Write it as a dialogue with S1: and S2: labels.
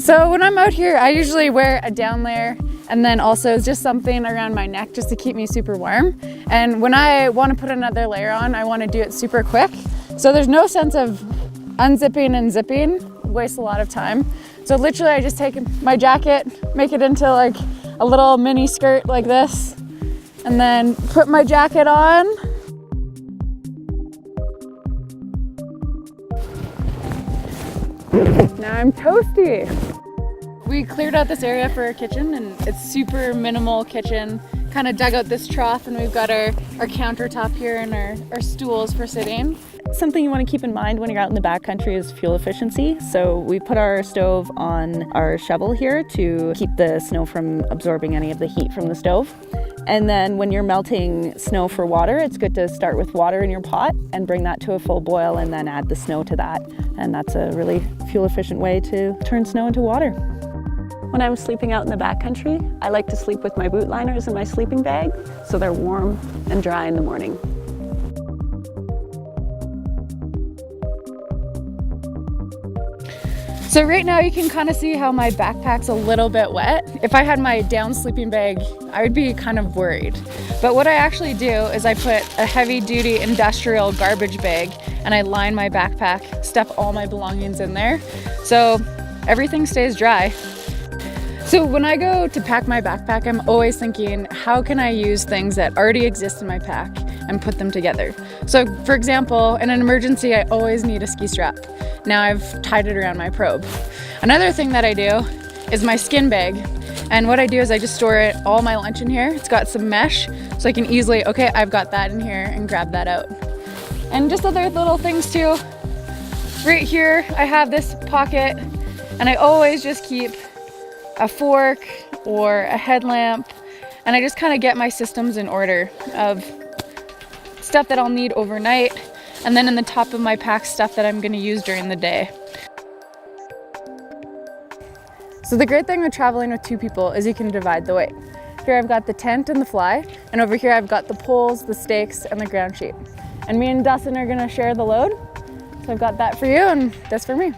S1: So when I'm out here, I usually wear a down layer and then also just something around my neck just to keep me super warm. And when I want to put another layer on, I want to do it super quick. So there's no sense of unzipping and zipping, waste a lot of time. So literally I just take my jacket, make it into like a little mini skirt like this, and then put my jacket on. Now I'm toasty. We cleared out this area for our kitchen and it's super minimal kitchen. Kind of dug out this trough and we've got our countertop here and our stools for sitting.
S2: Something you want to keep in mind when you're out in the backcountry is fuel efficiency. So we put our stove on our shovel here to keep the snow from absorbing any of the heat from the stove. And then when you're melting snow for water, it's good to start with water in your pot and bring that to a full boil and then add the snow to that. And that's a really fuel efficient way to turn snow into water. When I'm sleeping out in the backcountry, I like to sleep with my boot liners in my sleeping bag so they're warm and dry in the morning.
S1: So right now you can kind of see how my backpack's a little bit wet. If I had my down sleeping bag, I would be kind of worried. But what I actually do is I put a heavy duty industrial garbage bag and I line my backpack, stuff all my belongings in there, so everything stays dry. So when I go to pack my backpack, I'm always thinking, how can I use things that already exist in my pack and put them together? So for example, in an emergency, I always need a ski strap. Now I've tied it around my probe. Another thing that I do is my skin bag. And what I do is I just store all my lunch in here. It's got some mesh, so I can easily, okay, I've got that in here and grab that out. And just other little things too. Right here, I have this pocket and I always just keep a fork or a headlamp, and I just kind of get my systems in order of stuff that I'll need overnight, and then in the top of my pack, stuff that I'm going to use during the day. So the great thing with traveling with two people is you can divide the weight. Here I've got the tent and the fly, and over here I've got the poles, the stakes, and the ground sheet. And me and Dustin are going to share the load. So I've got that for you and this for me.